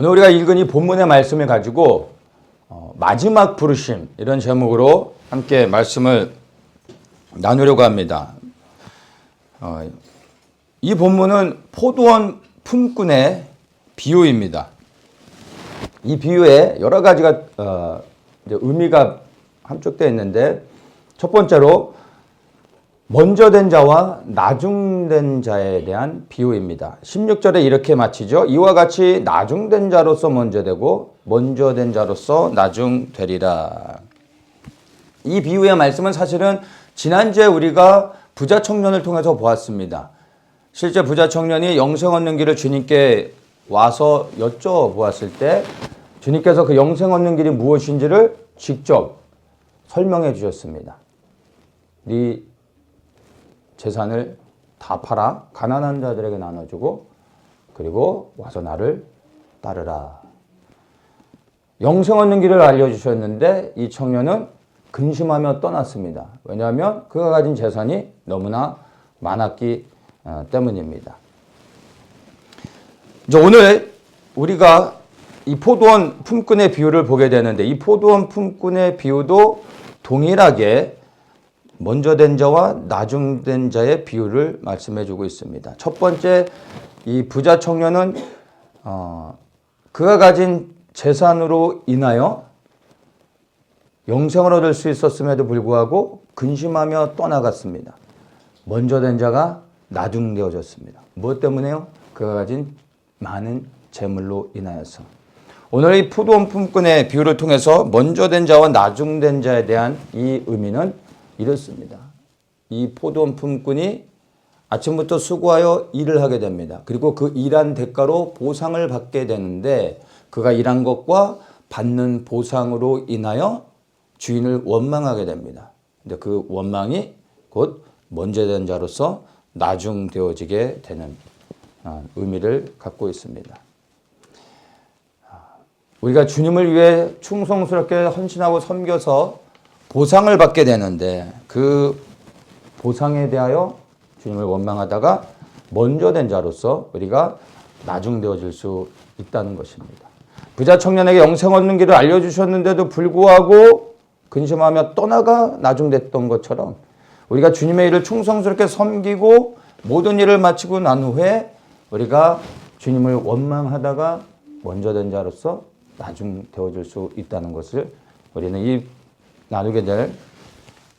오늘 우리가 읽은 이 본문의 말씀을 가지고 마지막 부르심 이런 제목으로 함께 말씀을 나누려고 합니다. 이 본문은 포도원 품꾼의 비유입니다. 이 비유에 여러 가지가 의미가 함축되어 있는데 첫 번째로 먼저 된 자와 나중된 자에 대한 비유입니다. 16절에 이렇게 마치죠. 이와 같이 나중된 자로서 먼저 되고 먼저 된 자로서 나중되리라. 이 비유의 말씀은 사실은 지난주에 우리가 부자 청년을 통해서 보았습니다. 실제 부자 청년이 영생 얻는 길을 주님께 와서 여쭤보았을 때 주님께서 그 영생 얻는 길이 무엇인지를 직접 설명해 주셨습니다. 네 재산을 다 팔아 가난한 자들에게 나눠주고 그리고 와서 나를 따르라. 영생 얻는 길을 알려주셨는데 이 청년은 근심하며 떠났습니다. 왜냐하면 그가 가진 재산이 너무나 많았기 때문입니다. 이제 오늘 우리가 이 포도원 품꾼의 비유를 보게 되는데 이 포도원 품꾼의 비유도 동일하게 먼저 된 자와 나중된 자의 비유를 말씀해 주고 있습니다. 첫 번째 이 부자 청년은 그가 가진 재산으로 인하여 영생을 얻을 수 있었음에도 불구하고 근심하며 떠나갔습니다. 먼저 된 자가 나중되어졌습니다. 무엇 때문에요? 그가 가진 많은 재물로 인하여서. 오늘 이 포도원 품꾼의 비유를 통해서 먼저 된 자와 나중된 자에 대한 이 의미는 이렇습니다. 이 포도원 품꾼이 아침부터 수고하여 일을 하게 됩니다. 그리고 그 일한 대가로 보상을 받게 되는데 그가 일한 것과 받는 보상으로 인하여 주인을 원망하게 됩니다. 근데 그 원망이 곧 먼저 된 자로서 나중되어지게 되는 의미를 갖고 있습니다. 우리가 주님을 위해 충성스럽게 헌신하고 섬겨서 보상을 받게 되는데 그 보상에 대하여 주님을 원망하다가 먼저 된 자로서 우리가 나중되어질 수 있다는 것입니다. 부자 청년에게 영생 얻는 길을 알려주셨는데도 불구하고 근심하며 떠나가 나중됐던 것처럼 우리가 주님의 일을 충성스럽게 섬기고 모든 일을 마치고 난 후에 우리가 주님을 원망하다가 먼저 된 자로서 나중되어질 수 있다는 것을 우리는 이 나누게 될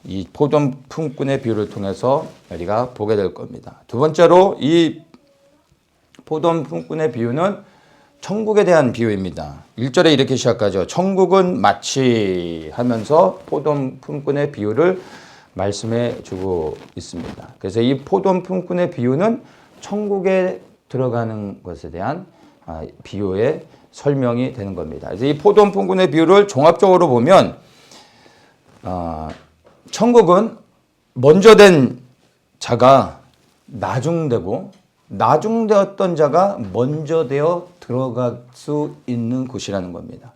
이 포도원 품꾼의 비유를 통해서 우리가 보게 될 겁니다. 두 번째로 이 포도원 품꾼의 비유는 천국에 대한 비유입니다. 1절에 이렇게 시작하죠. 천국은 마치 하면서 포도원 품꾼의 비유를 말씀해 주고 있습니다. 그래서 이 포도원 품꾼의 비유는 천국에 들어가는 것에 대한 비유의 설명이 되는 겁니다. 그래서 이 포도원 품꾼의 비유를 종합적으로 보면 천국은 먼저 된 자가 나중되고 나중되었던 자가 먼저 되어 들어갈 수 있는 곳이라는 겁니다.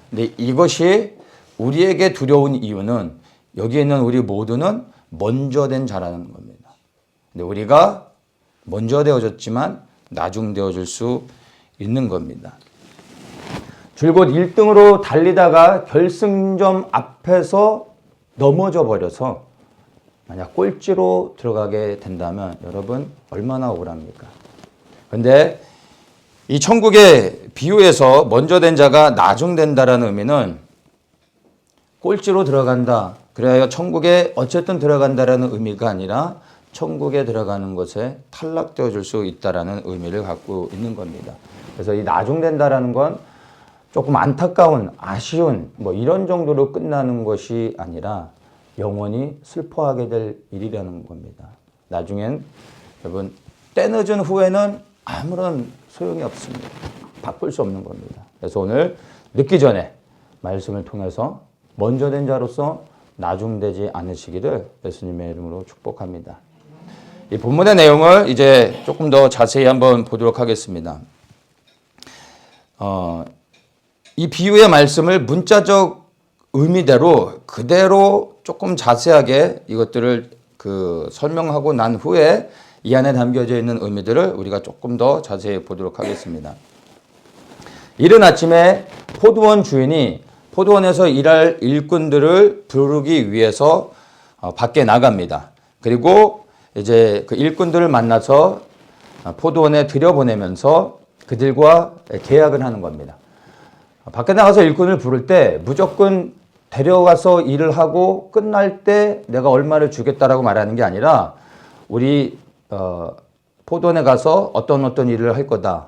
근데 이것이 우리에게 두려운 이유는 여기에 있는 우리 모두는 먼저 된 자라는 겁니다. 근데 우리가 먼저 되어졌지만 나중되어질 수 있는 겁니다. 줄곧 1등으로 달리다가 결승점 앞에서 넘어져 버려서 만약 꼴찌로 들어가게 된다면 여러분 얼마나 억울합니까? 그런데 이 천국의 비유에서 먼저 된 자가 나중된다라는 의미는 꼴찌로 들어간다. 그래야 천국에 어쨌든 들어간다라는 의미가 아니라 천국에 들어가는 것에 탈락되어질 수 있다라는 의미를 갖고 있는 겁니다. 그래서 이 나중된다라는 건 조금 안타까운, 아쉬운 이런 정도로 끝나는 것이 아니라 영원히 슬퍼하게 될 일이라는 겁니다. 나중엔 여러분 때늦은 후에는 아무런 소용이 없습니다. 바꿀 수 없는 겁니다. 그래서 오늘 늦기 전에 말씀을 통해서 먼저 된 자로서 나중되지 않으시기를 예수님의 이름으로 축복합니다. 이 본문의 내용을 이제 조금 더 자세히 한번 보도록 하겠습니다. 이 비유의 말씀을 문자적 의미대로 그대로 조금 자세하게 이것들을 설명하고 난 후에 이 안에 담겨져 있는 의미들을 우리가 조금 더 자세히 보도록 하겠습니다. 이른 아침에 포도원 주인이 포도원에서 일할 일꾼들을 부르기 위해서 밖에 나갑니다. 그리고 이제 그 일꾼들을 만나서 포도원에 들여보내면서 그들과 계약을 하는 겁니다. 밖에 나가서 일꾼을 부를 때 무조건 데려가서 일을 하고 끝날 때 내가 얼마를 주겠다라고 말하는 게 아니라 우리 포도원에 가서 어떤 일을 할 거다.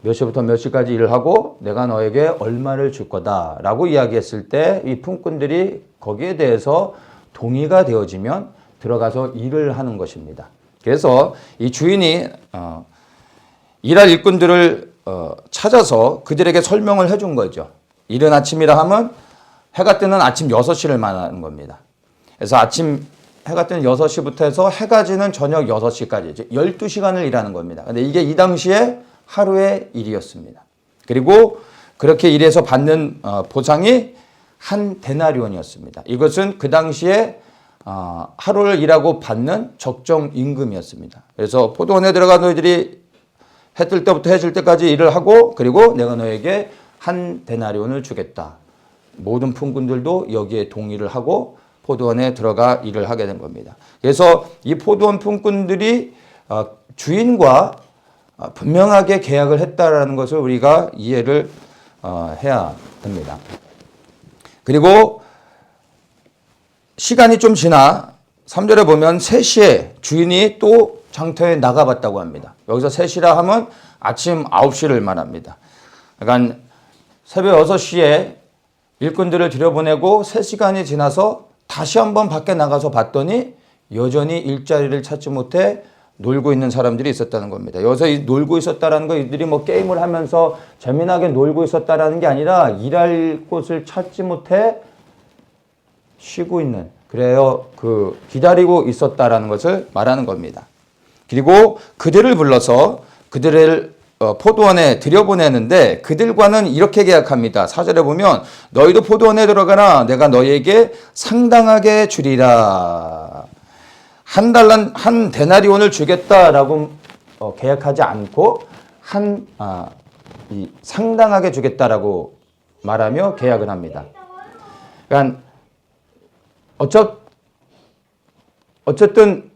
몇 시부터 몇 시까지 일을 하고 내가 너에게 얼마를 줄 거다라고 이야기했을 때 이 품꾼들이 거기에 대해서 동의가 되어지면 들어가서 일을 하는 것입니다. 그래서 이 주인이 일할 일꾼들을 찾아서 그들에게 설명을 해준 거죠. 이른 아침이라 하면 해가 뜨는 아침 6시를 말하는 겁니다. 그래서 아침 해가 뜨는 6시부터 해서 해가 지는 저녁 6시까지 12시간을 일하는 겁니다. 근데 이게 이 당시에 하루의 일이었습니다. 그리고 그렇게 일해서 받는 보상이 한 데나리온이었습니다. 이것은 그 당시에 하루를 일하고 받는 적정 임금이었습니다. 그래서 포도원에 들어가 너희들이 해 뜰 때부터 해 질 때까지 일을 하고 그리고 내가 너에게 한 데나리온을 주겠다. 모든 품꾼들도 여기에 동의를 하고 포도원에 들어가 일을 하게 된 겁니다. 그래서 이 포도원 품꾼들이 주인과 분명하게 계약을 했다라는 것을 우리가 이해를 해야 됩니다. 그리고 시간이 좀 지나 3절에 보면 3시에 주인이 또 장터에 나가봤다고 합니다. 여기서 3시라 하면 아침 9시를 말합니다. 그러니까 새벽 6시에 일꾼들을 들여보내고 3시간이 지나서 다시 한번 밖에 나가서 봤더니 여전히 일자리를 찾지 못해 놀고 있는 사람들이 있었다는 겁니다. 여기서 놀고 있었다는 거 이들이 뭐 게임을 하면서 재미나게 놀고 있었다는 게 아니라 일할 곳을 찾지 못해 쉬고 있는, 그래요, 기다리고 있었다라는 것을 말하는 겁니다. 그리고 그들을 불러서 그들을 포도원에 들여보내는데 그들과는 이렇게 계약합니다. 4절에 보면 너희도 포도원에 들어가라. 내가 너희에게 상당하게 주리라. 한 데나리온을 주겠다라고 계약하지 않고 상당하게 주겠다라고 말하며 계약을 합니다. 그러니까 어쨌든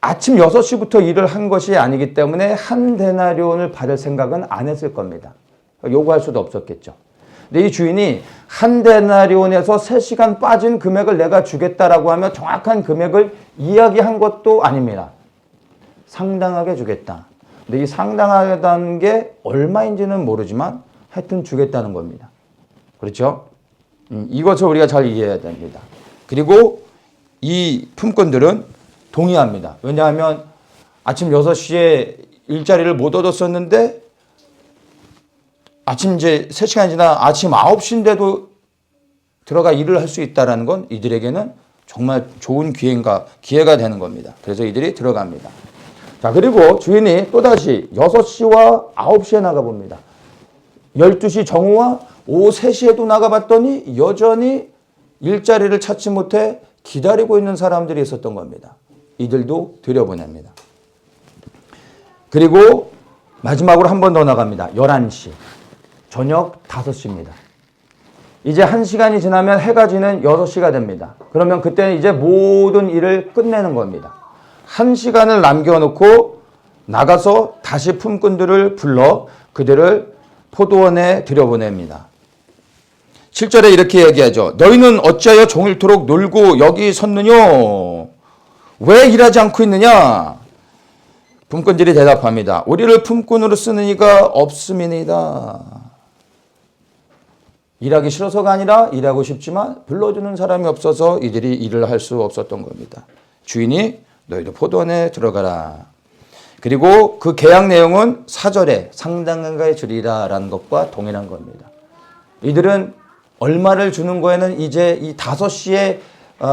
아침 6시부터 일을 한 것이 아니기 때문에 한 데나리온을 받을 생각은 안 했을 겁니다. 요구할 수도 없었겠죠. 근데 이 주인이 한 데나리온에서 3시간 빠진 금액을 내가 주겠다라고 하면 정확한 금액을 이야기한 것도 아닙니다. 상당하게 주겠다. 근데 이 상당하다는 게 얼마인지는 모르지만 하여튼 주겠다는 겁니다. 그렇죠? 이것을 우리가 잘 이해해야 됩니다. 그리고 이 품꾼들은 동의합니다. 왜냐하면 아침 6시에 일자리를 못 얻었었는데 아침 이제 3시간이 지나 아침 9시인데도 들어가 일을 할 수 있다는 건 이들에게는 정말 좋은 기회가 되는 겁니다. 그래서 이들이 들어갑니다. 자, 그리고 주인이 또다시 6시와 9시에 나가봅니다. 12시 정오와 오후 3시에도 나가봤더니 여전히 일자리를 찾지 못해 기다리고 있는 사람들이 있었던 겁니다. 이들도 들여보냅니다. 그리고 마지막으로 한 번 더 나갑니다. 11시. 저녁 5시입니다. 이제 1시간이 지나면 해가 지는 6시가 됩니다. 그러면 그때는 이제 모든 일을 끝내는 겁니다. 1시간을 남겨놓고 나가서 다시 품꾼들을 불러 그들을 포도원에 들여보냅니다. 7절에 이렇게 얘기하죠. 너희는 어찌하여 종일토록 놀고 여기 섰느뇨? 왜 일하지 않고 있느냐? 품꾼들이 대답합니다. 우리를 품꾼으로 쓰는 이가 없음이니이다. 일하기 싫어서가 아니라 일하고 싶지만 불러주는 사람이 없어서 이들이 일을 할 수 없었던 겁니다. 주인이 너희도 포도원에 들어가라. 그리고 그 계약 내용은 4절에 상당하게 주리라 라는 것과 동일한 겁니다. 이들은 얼마를 주는 거에는 이제 이 5시에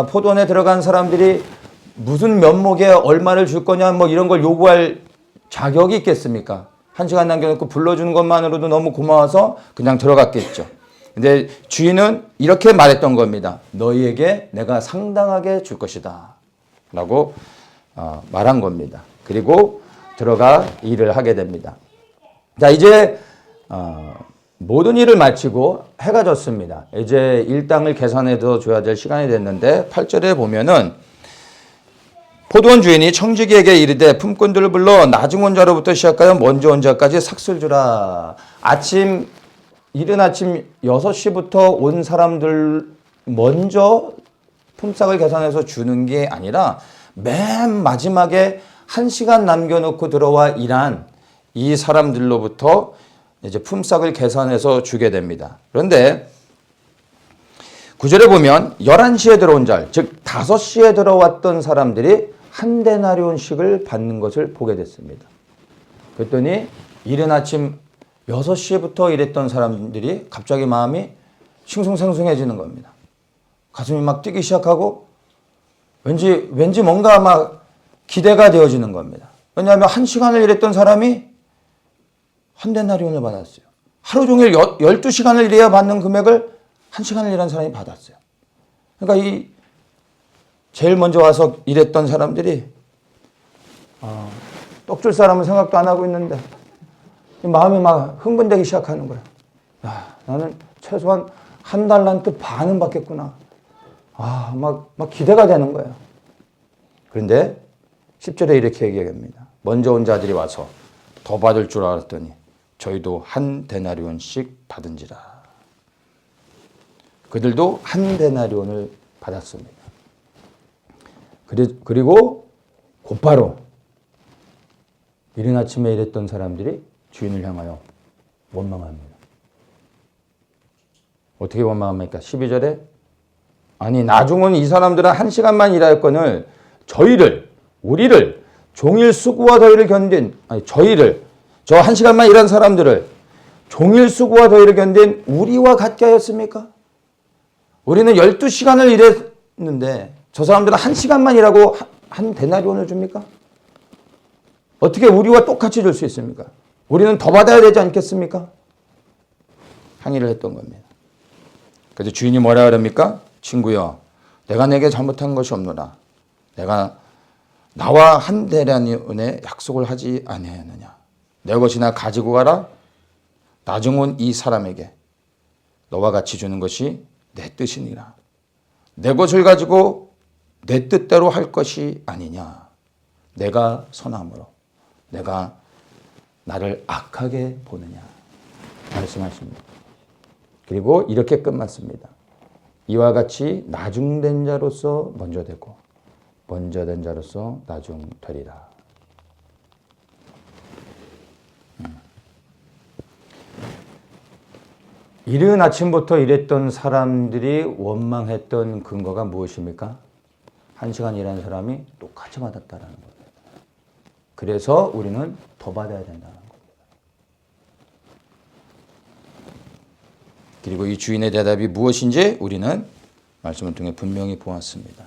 포도원에 들어간 사람들이 무슨 면목에 얼마를 줄 거냐 뭐 이런 걸 요구할 자격이 있겠습니까? 1시간 남겨놓고 불러주는 것만으로도 너무 고마워서 그냥 들어갔겠죠. 근데 주인은 이렇게 말했던 겁니다. 너희에게 내가 상당하게 줄 것이다 라고 말한 겁니다. 그리고 들어가 일을 하게 됩니다. 자, 이제 모든 일을 마치고 해가 졌습니다. 이제 일당을 계산해서 줘야 될 시간이 됐는데 8절에 보면은 포도원 주인이 청지기에게 이르되 품꾼들을 불러 나중 온 자로부터 시작하여 먼저 온 자까지 삭슬 주라. 이른 아침 6시부터 온 사람들 먼저 품삯을 계산해서 주는 게 아니라 맨 마지막에 1시간 남겨놓고 들어와 일한 이 사람들로부터 이제 품삯을 계산해서 주게 됩니다. 그런데 9절에 보면 11시에 들어온 자, 즉 5시에 들어왔던 사람들이 한 데나리온씩을 받는 것을 보게 됐습니다. 그랬더니 이른 아침 6시부터 일했던 사람들이 갑자기 마음이 싱숭생숭해지는 겁니다. 가슴이 막 뛰기 시작하고 왠지 뭔가 막 기대가 되어지는 겁니다. 왜냐하면 1시간을 일했던 사람이 한 데나리온을 받았어요. 하루 종일 12시간을 일해야 받는 금액을 1시간을 일한 사람이 받았어요. 그러니까 이 제일 먼저 와서 일했던 사람들이 떡 줄 사람은 생각도 안 하고 있는데 마음이 막 흥분되기 시작하는 거야. 야, 나는 최소한 한 달란트 반은 받겠구나. 막 기대가 되는 거예요. 그런데 10절에 이렇게 얘기합니다. 먼저 온 자들이 와서 더 받을 줄 알았더니 저희도 한 데나리온씩 받은지라. 그들도 한 데나리온을 받았습니다. 그리고 곧바로 이른 아침에 일했던 사람들이 주인을 향하여 원망합니다. 어떻게 원망합니까? 12절에 아니 나중은 이 사람들은 1시간만 일하였거늘 우리를 종일 수고와 더위를 견딘 저 1시간만 일한 사람들을 종일 수고와 더위를 견딘 우리와 같게 하였습니까? 우리는 12시간을 일했는데 저 사람들은 1시간만 일하고 한 데나리온을 줍니까? 어떻게 우리와 똑같이 줄 수 있습니까? 우리는 더 받아야 되지 않겠습니까? 항의를 했던 겁니다. 그래서 주인이 뭐라 그럽니까? 친구여, 내가 내게 잘못한 것이 없노라. 내가 나와 한 데나리온의 약속을 하지 아니하였느냐. 내 것이나 가지고 가라. 나중 온 이 사람에게 너와 같이 주는 것이 내 뜻이니라. 내 것을 가지고 내 뜻대로 할 것이 아니냐. 내가 선함으로 내가 나를 악하게 보느냐 말씀하십니다. 그리고 이렇게 끝났습니다. 이와 같이 나중된 자로서 먼저 되고 먼저 된 자로서 나중 되리라. 이른 아침부터 일했던 사람들이 원망했던 근거가 무엇입니까? 1시간 일한 사람이 똑같이 받았다라는 겁니다. 그래서 우리는 더 받아야 된다는 겁니다. 그리고 이 주인의 대답이 무엇인지 우리는 말씀을 통해 분명히 보았습니다.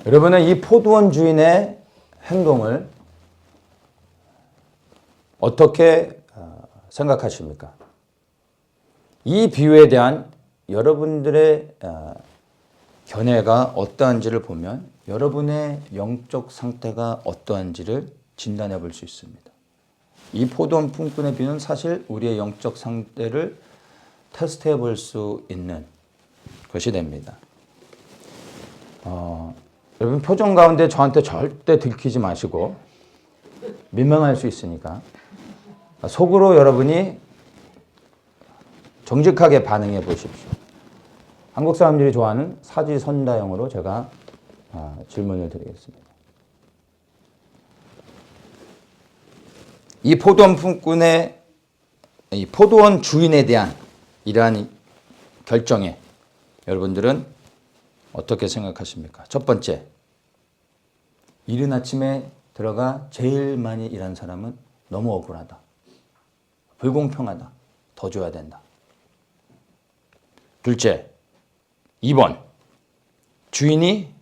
여러분은 이 포도원 주인의 행동을 어떻게 생각하십니까? 이 비유에 대한 여러분들의 견해가 어떠한지를 보면 여러분의 영적 상태가 어떠한지를 진단해 볼 수 있습니다. 이 포도원 품꾼의 비유는 사실 우리의 영적 상태를 테스트해 볼 수 있는 것이 됩니다. 여러분 표정 가운데 저한테 절대 들키지 마시고 민망할 수 있으니까 속으로 여러분이 정직하게 반응해 보십시오. 한국 사람들이 좋아하는 사지선다형으로 제가 질문을 드리겠습니다. 이 포도원 품꾼의 이 포도원 주인에 대한 이러한 결정에 여러분들은 어떻게 생각하십니까? 첫 번째, 이른 아침에 들어가 제일 많이 일한 사람은 너무 억울하다. 불공평하다. 더 줘야 된다. 둘째, 2번, 주인이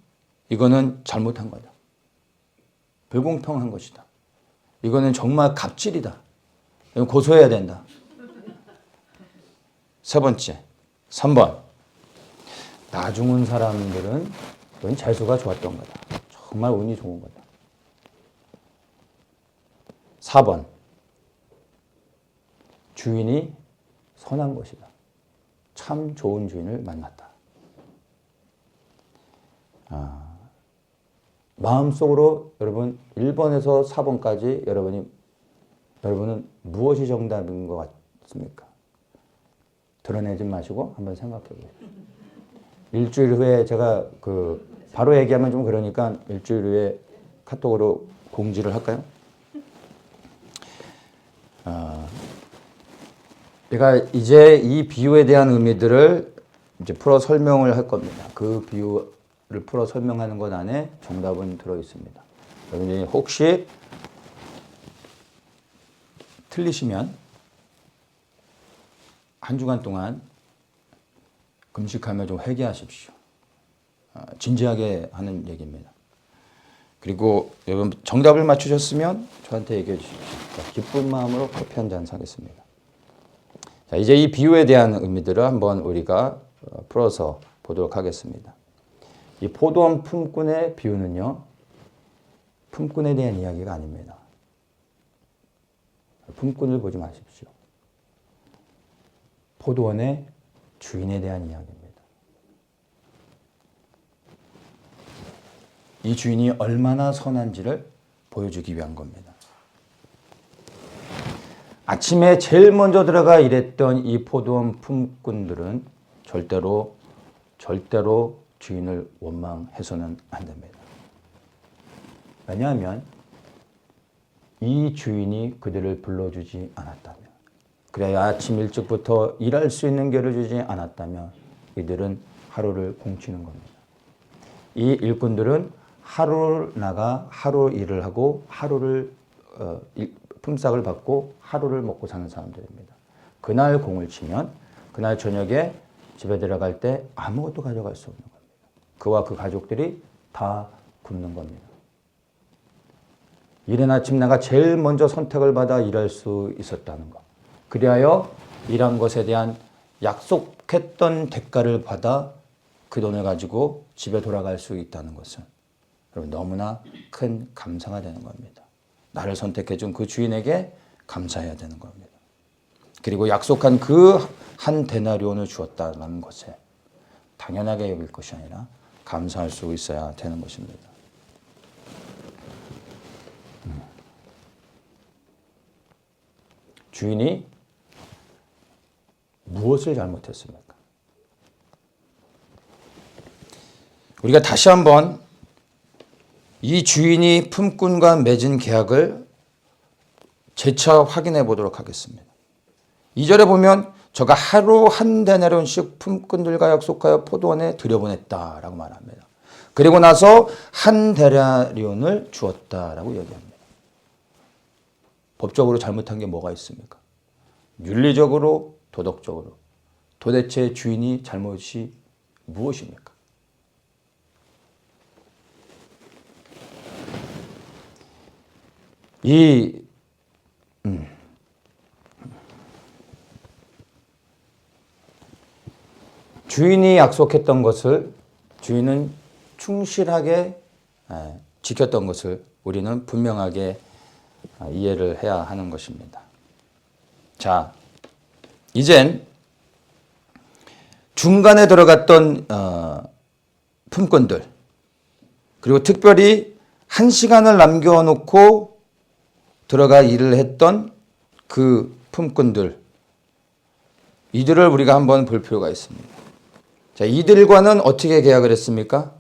이거는 잘못한 거다. 불공평한 것이다. 이거는 정말 갑질이다. 이거 고소해야 된다. 세 번째, 3번, 나중 온 사람들은 그건 재수가 좋았던 거다. 정말 운이 좋은 거다. 4번. 주인이 선한 것이다. 참 좋은 주인을 만났다. 마음속으로 여러분 1번에서 4번까지 여러분은 무엇이 정답인 것 같습니까? 드러내지 마시고 한번 생각해 보세요. 일주일 후에 제가 바로 얘기하면 좀 그러니까 일주일 후에 카톡으로 공지를 할까요? 제가 이제 이 비유에 대한 의미들을 이제 풀어 설명을 할 겁니다. 그 비유를 풀어 설명하는 것 안에 정답은 들어 있습니다. 여러분이 혹시 틀리시면 한 주간 동안 금식하며 좀 회개하십시오. 진지하게 하는 얘기입니다. 그리고 여러분 정답을 맞추셨으면 저한테 얘기해 주십시오. 기쁜 마음으로 커피 한 잔 사겠습니다. 자, 이제 이 비유에 대한 의미들을 한번 우리가 풀어서 보도록 하겠습니다. 이 포도원 품꾼의 비유는요, 품꾼에 대한 이야기가 아닙니다. 품꾼을 보지 마십시오. 포도원의 주인에 대한 이야기입니다. 이 주인이 얼마나 선한지를 보여주기 위한 겁니다. 아침에 제일 먼저 들어가 일했던 이 포도원 품꾼들은 절대로 주인을 원망해서는 안 됩니다. 왜냐하면 이 주인이 그들을 불러주지 않았다면, 그래야 아침 일찍부터 일할 수 있는 기회를 주지 않았다면 이들은 하루를 공치는 겁니다. 이 일꾼들은 하루 나가 하루 일을 하고 하루를 품삯을 받고 하루를 먹고 사는 사람들입니다. 그날 공을 치면 그날 저녁에 집에 들어갈 때 아무것도 가져갈 수 없는 겁니다. 그와 그 가족들이 다 굶는 겁니다. 이른 아침 내가 제일 먼저 선택을 받아 일할 수 있었다는 것. 그리하여 일한 것에 대한 약속했던 대가를 받아 그 돈을 가지고 집에 돌아갈 수 있다는 것은 여러분 너무나 큰 감사가 되는 겁니다. 나를 선택해 준 그 주인에게 감사해야 되는 겁니다. 그리고 약속한 그 한 데나리온을 주었다는 것에 당연하게 여길 것이 아니라 감사할 수 있어야 되는 것입니다. 주인이 무엇을 잘못했습니까? 우리가 다시 한번 이 주인이 품꾼과 맺은 계약을 재차 확인해 보도록 하겠습니다. 2절에 보면 저가 하루 한 데나리온씩 품꾼들과 약속하여 포도원에 들여보냈다라고 말합니다. 그리고 나서 한 데나리온을 주었다라고 얘기합니다. 법적으로 잘못한 게 뭐가 있습니까? 윤리적으로, 도덕적으로 도대체 주인이 잘못이 무엇입니까? 주인이 약속했던 것을 주인은 충실하게 지켰던 것을 우리는 분명하게 이해를 해야 하는 것입니다. 자, 이젠 중간에 들어갔던 품꾼들, 그리고 특별히 1시간을 남겨놓고 들어가 일을 했던 그 품꾼들, 이들을 우리가 한번 볼 필요가 있습니다. 자, 이들과는 어떻게 계약을 했습니까?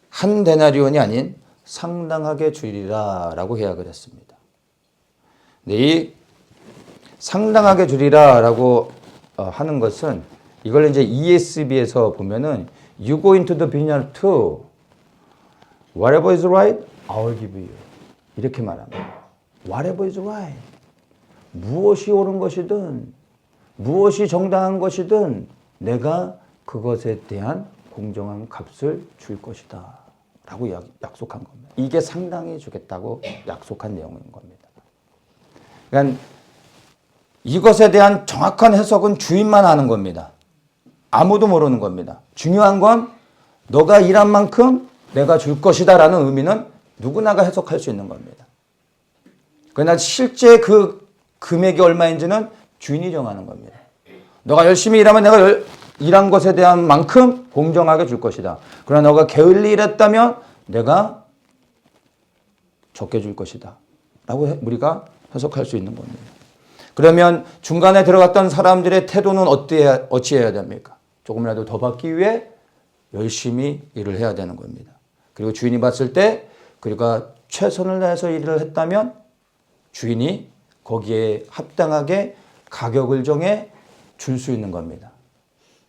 한 데나리온이 아닌 상당하게 주리라 라고 계약을 했습니다. 근데 이 상당하게 주리라 라고 하는 것은 이걸 이제 ESB에서 보면은 You go into the vineyard too. Whatever is right, I will give you. 이렇게 말합니다. Whatever is right. 무엇이 옳은 것이든 무엇이 정당한 것이든 내가 그것에 대한 공정한 값을 줄 것이다 라고 약속한 겁니다. 이게 상당히 주겠다고 약속한 내용인 겁니다. 그러니까 이것에 대한 정확한 해석은 주인만 아는 겁니다. 아무도 모르는 겁니다. 중요한 건 너가 일한 만큼 내가 줄 것이다 라는 의미는 누구나가 해석할 수 있는 겁니다. 그러나 실제 그 금액이 얼마인지는 주인이 정하는 겁니다. 너가 열심히 일하면 내가 일한 것에 대한 만큼 공정하게 줄 것이다. 그러나 너가 게을리 일했다면 내가 적게 줄 것이다. 라고 우리가 해석할 수 있는 겁니다. 그러면 중간에 들어갔던 사람들의 태도는 어찌해야 됩니까? 조금이라도 더 받기 위해 열심히 일을 해야 되는 겁니다. 그리고 주인이 봤을 때 그가 최선을 다해서 일을 했다면 주인이 거기에 합당하게 가격을 정해 줄 수 있는 겁니다.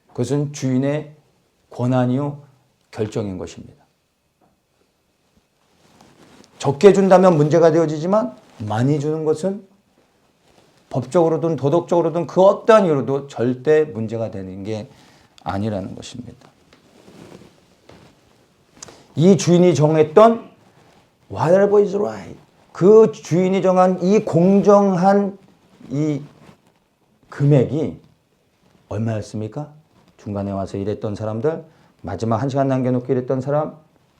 그것은 주인의 권한이요 결정인 것입니다. 적게 준다면 문제가 되어지지만 많이 주는 것은 법적으로든 도덕적으로든 그 어떠한 이유로도 절대 문제가 되는 게 아니라는 것입니다. 이 주인이 정했던 whatever is right, 그 주인이 정한 이 공정한 이 금액이 얼마였습니까? 중간에 와서 일했던 사람들, 마지막 1시간 남겨놓고 일했던 사람,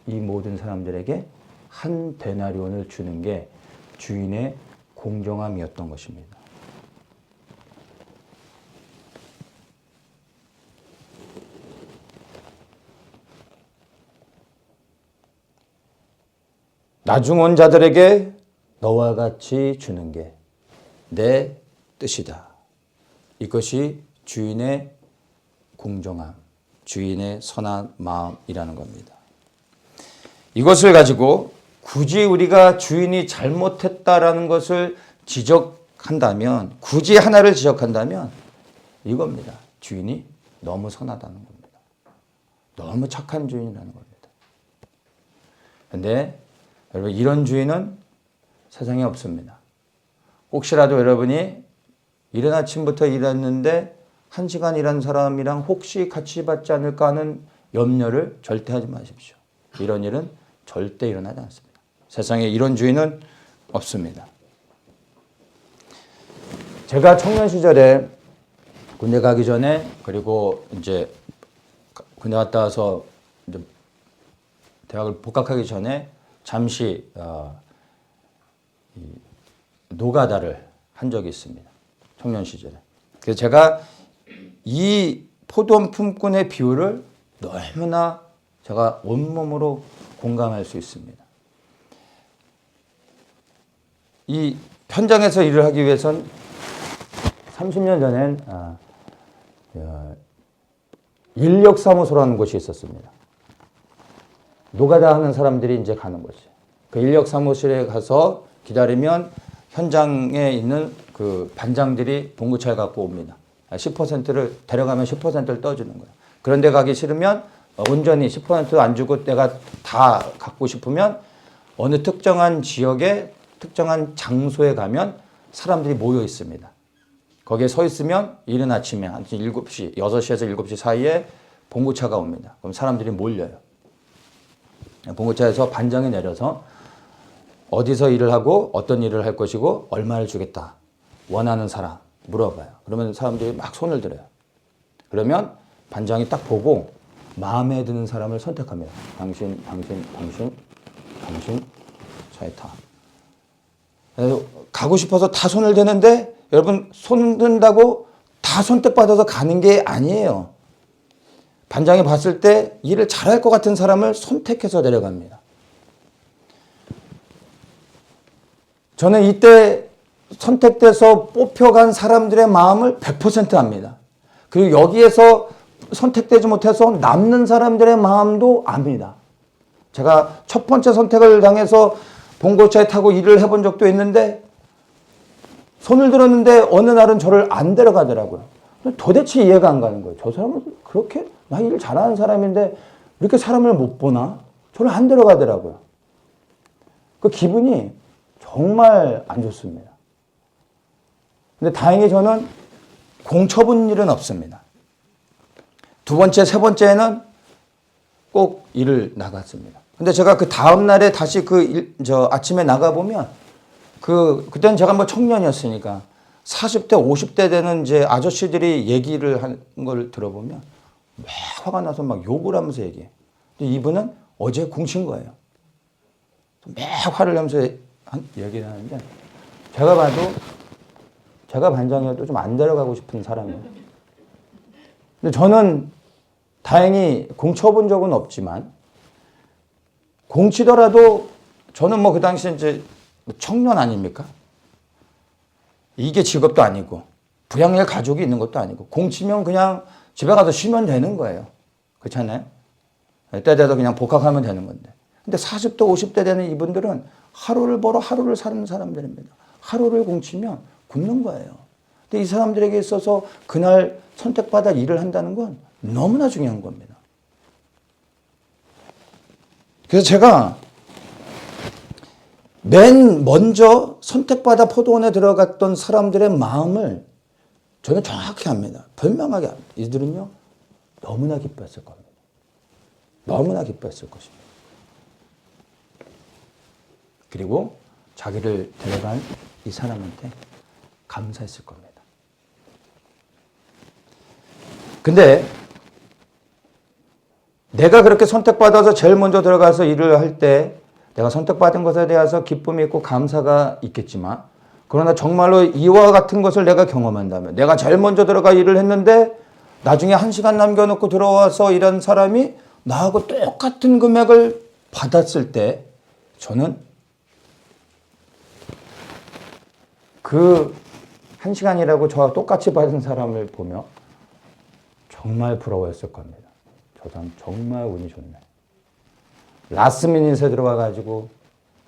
이 모든 사람들에게 한 데나리온을 주는 게 주인의 공정함이었던 것입니다. 나중 온 자들에게 너와 같이 주는 게 내 뜻이다. 이것이 주인의 공정함, 주인의 선한 마음이라는 겁니다. 이것을 가지고 굳이 우리가 주인이 잘못했다라는 것을 지적한다면, 굳이 하나를 지적한다면 이겁니다. 주인이 너무 선하다는 겁니다. 너무 착한 주인이라는 겁니다. 그런데 여러분, 이런 주인은 세상에 없습니다. 혹시라도 여러분이 이른 아침부터 일했는데 1시간 일한 사람이랑 혹시 같이 받지 않을까 하는 염려를 절대 하지 마십시오. 이런 일은 절대 일어나지 않습니다. 세상에 이런 주인은 없습니다. 제가 청년 시절에 군대 가기 전에, 그리고 이제 군대 갔다 와서 이제 대학을 복학하기 전에 잠시 노가다를 한 적이 있습니다. 청년 시절에. 그래서 제가 이 포도원 품꾼의 비유를 너무나 제가 온몸으로 공감할 수 있습니다. 이 현장에서 일을 하기 위해선 30년 전엔 인력사무소라는 곳이 있었습니다. 노가다 하는 사람들이 이제 가는 곳이에요. 그 인력사무실에 가서 기다리면 현장에 있는 그 반장들이 봉고차를 갖고 옵니다. 10%를 데려가면 10%를 떠주는 거예요. 그런데 가기 싫으면 온전히 10%도 안 주고 내가 다 갖고 싶으면 어느 특정한 지역에 특정한 장소에 가면 사람들이 모여 있습니다. 거기에 서 있으면 이른 아침에 한 7시, 6시에서 7시 사이에 봉고차가 옵니다. 그럼 사람들이 몰려요. 봉고차에서 반장이 내려서 어디서 일을 하고 어떤 일을 할 것이고 얼마를 주겠다. 원하는 사람 물어봐요. 그러면 사람들이 막 손을 들어요. 그러면 반장이 딱 보고 마음에 드는 사람을 선택합니다. 당신 차에 타. 가고 싶어서 다 손을 대는데 여러분, 손 든다고 다 선택받아서 가는 게 아니에요. 반장이 봤을 때 일을 잘할 것 같은 사람을 선택해서 내려갑니다. 저는 이때 선택돼서 뽑혀간 사람들의 마음을 100% 압니다. 그리고 여기에서 선택되지 못해서 남는 사람들의 마음도 압니다. 제가 첫 번째 선택을 당해서 봉고차에 타고 일을 해본 적도 있는데 손을 들었는데 어느 날은 저를 안 데려가더라고요. 도대체 이해가 안 가는 거예요. 저 사람은 그렇게 나 일 잘하는 사람인데 이렇게 사람을 못 보나? 저를 안 데려가더라고요. 그 기분이 정말 안 좋습니다. 근데 다행히 저는 공쳐본 일은 없습니다. 두 번째, 세 번째에는 꼭 일을 나갔습니다. 근데 제가 그 다음날에 다시 아침에 나가보면 그때는 제가 뭐 청년이었으니까 40대, 50대 되는 이제 아저씨들이 얘기를 하는 걸 들어보면 막 화가 나서 막 욕을 하면서 얘기해. 근데 이분은 어제 공신 거예요. 막 화를 내면서 얘기를 하는데 제가 봐도 제가 반장이어도 좀 안 데려가고 싶은 사람이에요. 근데 저는 다행히 공쳐본 적은 없지만 공치더라도 저는 뭐 그 당시에 이제 청년 아닙니까? 이게 직업도 아니고 부양일 가족이 있는 것도 아니고 공치면 그냥 집에 가서 쉬면 되는 거예요. 그렇잖아요? 때 돼서 그냥 복학하면 되는 건데. 근데 40대 50대 되는 이분들은 하루를 벌어 하루를 사는 사람들입니다. 하루를 공치면 굶는 거예요. 근데 이 사람들에게 있어서 그날 선택받아 일을 한다는 건 너무나 중요한 겁니다. 그래서 제가 맨 먼저 선택받아 포도원에 들어갔던 사람들의 마음을 저는 정확히 압니다. 분명하게 압니다. 이들은요, 너무나 기뻐했을 겁니다. 너무나 기뻐했을 것입니다. 그리고 자기를 데려간 이 사람한테 감사했을 겁니다. 근데 내가 그렇게 선택받아서 제일 먼저 들어가서 일을 할 때 내가 선택받은 것에 대해서 기쁨이 있고 감사가 있겠지만, 그러나 정말로 이와 같은 것을 내가 경험한다면, 내가 제일 먼저 들어가 일을 했는데 나중에 1시간 남겨놓고 들어와서 일한 사람이 나하고 똑같은 금액을 받았을 때 저는 그 1시간이라고 저와 똑같이 받은 사람을 보며 정말 부러워했을 겁니다. 저 사람 정말 운이 좋네. 라스미닛에 들어와가지고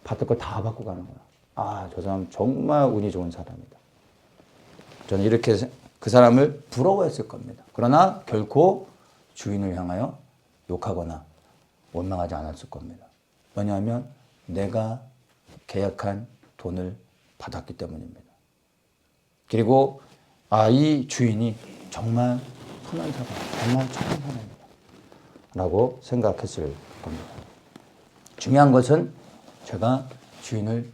받을 거 다 받고 가는 거야. 아, 저 사람 정말 운이 좋은 사람이다. 저는 이렇게 그 사람을 부러워했을 겁니다. 그러나 결코 주인을 향하여 욕하거나 원망하지 않았을 겁니다. 왜냐하면 내가 계약한 돈을 받았기 때문입니다. 그리고 이 주인이 정말 선한 사람, 정말 착한 사람이다 라고 생각했을 겁니다. 중요한 것은 제가 주인을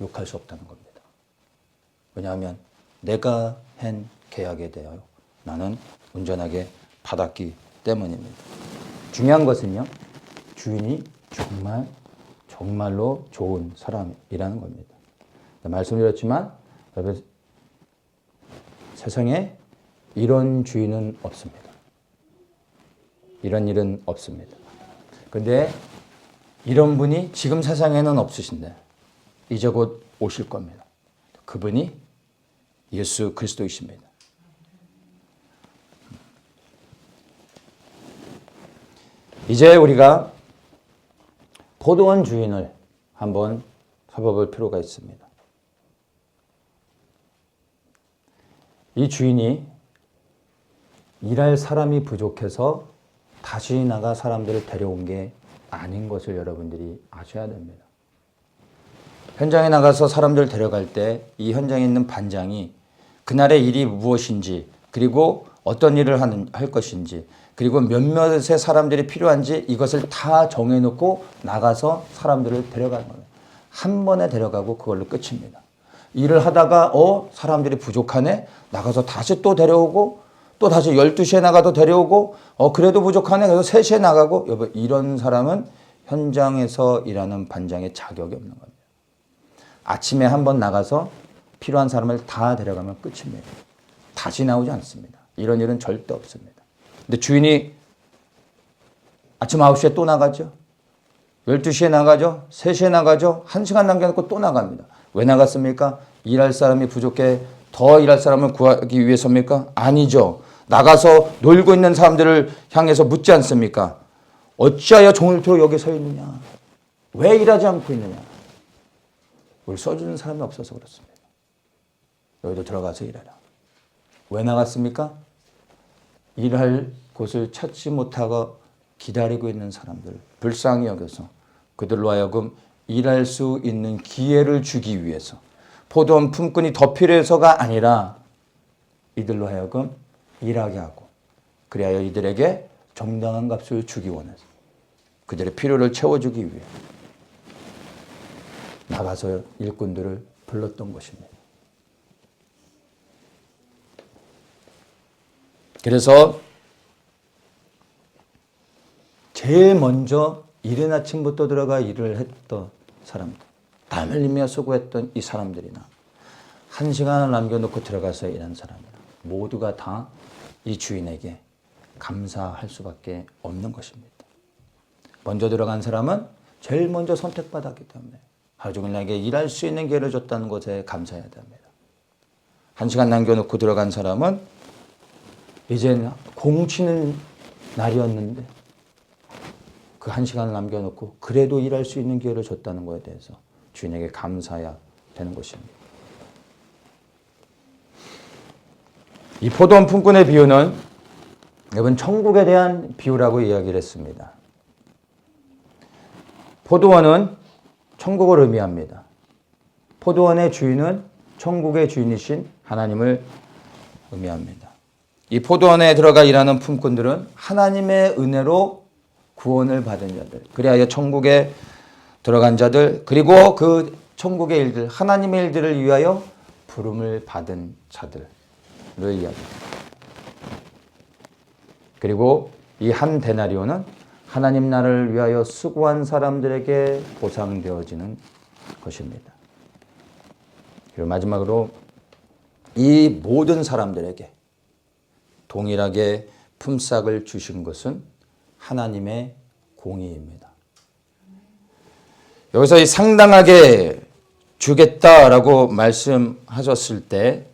욕할 수 없다는 겁니다. 왜냐하면 내가 한 계약에 대하여 나는 온전하게 받았기 때문입니다. 중요한 것은요, 주인이 정말로 좋은 사람이라는 겁니다. 말씀드렸지만 여러분, 세상에 이런 주인은 없습니다. 이런 일은 없습니다. 그런데 이런 분이 지금 세상에는 없으신데 이제 곧 오실 겁니다. 그분이 예수 그리스도이십니다. 이제 우리가 포도원 주인을 한번 살펴볼 필요가 있습니다. 이 주인이 일할 사람이 부족해서 다시 나가 사람들을 데려온 게 아닌 것을 여러분들이 아셔야 됩니다. 현장에 나가서 사람들을 데려갈 때 이 현장에 있는 반장이 그날의 일이 무엇인지, 그리고 어떤 일을 할 것인지, 그리고 몇몇의 사람들이 필요한지 이것을 다 정해놓고 나가서 사람들을 데려가는 거예요. 한 번에 데려가고 그걸로 끝입니다. 일을 하다가 사람들이 부족하네? 나가서 다시 또 데려오고, 또 다시 12시에 나가도 데려오고, 그래도 부족하네? 그래서 3시에 나가고, 여러분, 이런 사람은 현장에서 일하는 반장의 자격이 없는 겁니다. 아침에 한 번 나가서 필요한 사람을 다 데려가면 끝입니다. 다시 나오지 않습니다. 이런 일은 절대 없습니다. 근데 주인이 아침 9시에 또 나가죠. 12시에 나가죠. 3시에 나가죠. 1시간 남겨놓고 또 나갑니다. 왜 나갔습니까? 일할 사람이 부족해 더 일할 사람을 구하기 위해서입니까? 아니죠. 나가서 놀고 있는 사람들을 향해서 묻지 않습니까? 어찌하여 종일토록 여기 서 있느냐? 왜 일하지 않고 있느냐? 우리 써주는 사람이 없어서 그렇습니다. 여기도 들어가서 일해라. 왜 나갔습니까? 일할 곳을 찾지 못하고 기다리고 있는 사람들 불쌍히 여겨서 그들로 하여금 일할 수 있는 기회를 주기 위해서, 포도원 품꾼이 더 필요해서가 아니라 이들로 하여금 일하게 하고, 그리하여 이들에게 정당한 값을 주기 원해서 그들의 필요를 채워주기 위해 나가서 일꾼들을 불렀던 것입니다. 그래서 제일 먼저 이른 아침부터 들어가 일을 했던 사람들, 땀 흘리며 수고했던 이 사람들이나 한 시간을 남겨놓고 들어가서 일한 사람이라 모두가 다 이 주인에게 감사할 수밖에 없는 것입니다. 먼저 들어간 사람은 제일 먼저 선택받았기 때문에 하루 종일 나에게 일할 수 있는 기회를 줬다는 것에 감사해야 됩니다. 한 시간 남겨놓고 들어간 사람은 이제 공치는 날이었는데 그 한 시간을 남겨놓고 그래도 일할 수 있는 기회를 줬다는 것에 대해서 주인에게 감사해야 되는 것입니다. 이 포도원 품꾼의 비유는 여러분 천국에 대한 비유라고 이야기를 했습니다. 포도원은 천국을 의미합니다. 포도원의 주인은 천국의 주인이신 하나님을 의미합니다. 이 포도원에 들어가 일하는 품꾼들은 하나님의 은혜로 구원을 받은 자들, 그리하여 천국에 들어간 자들, 그리고 그 천국의 일들, 하나님의 일들을 위하여 부름을 받은 자들을 이야기합니다. 그리고 이 한 데나리온은 하나님 나라를 위하여 수고한 사람들에게 보상되어지는 것입니다. 그리고 마지막으로 이 모든 사람들에게 동일하게 품삯을 주신 것은 하나님의 공의입니다. 여기서 이 상당하게 주겠다라고 말씀하셨을 때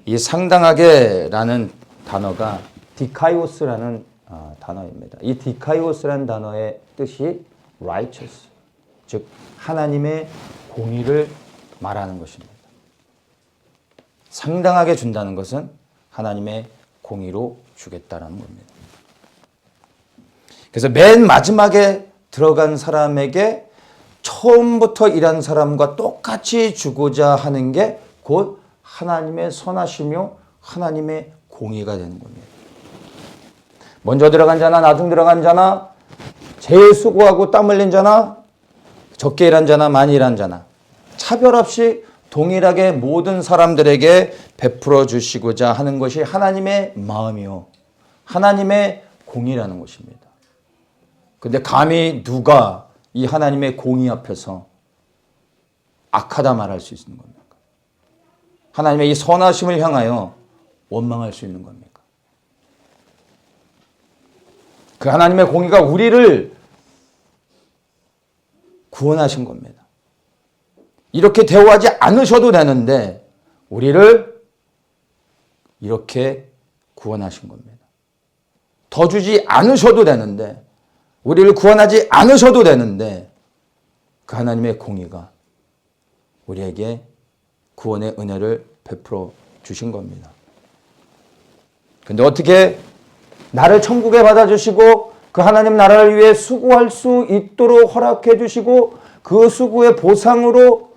이 상당하게라는 단어가 디카이오스라는 단어입니다. 이 디카이오스라는 단어의 뜻이 righteous, 즉 하나님의 공의를 말하는 것입니다. 상당하게 준다는 것은 하나님의 공의로 주겠다라는 겁니다. 그래서 맨 마지막에 들어간 사람에게 처음부터 일한 사람과 똑같이 주고자 하는 게 곧 하나님의 선하시며 하나님의 공의가 되는 겁니다. 먼저 들어간 자나 나중 들어간 자나 제일 수고하고 땀 흘린 자나 적게 일한 자나 많이 일한 자나 차별 없이 동일하게 모든 사람들에게 베풀어 주시고자 하는 것이 하나님의 마음이요 하나님의 공의라는 것입니다. 근데 감히 누가 이 하나님의 공의 앞에서 악하다 말할 수 있는 겁니까? 하나님의 이 선하심을 향하여 원망할 수 있는 겁니까? 그 하나님의 공의가 우리를 구원하신 겁니다. 이렇게 대우하지 않으셔도 되는데 우리를 이렇게 구원하신 겁니다. 더 주지 않으셔도 되는데 우리를 구원하지 않으셔도 되는데 그 하나님의 공의가 우리에게 구원의 은혜를 베풀어 주신 겁니다. 근데 어떻게 나를 천국에 받아주시고 그 하나님 나라를 위해 수고할 수 있도록 허락해 주시고 그 수고의 보상으로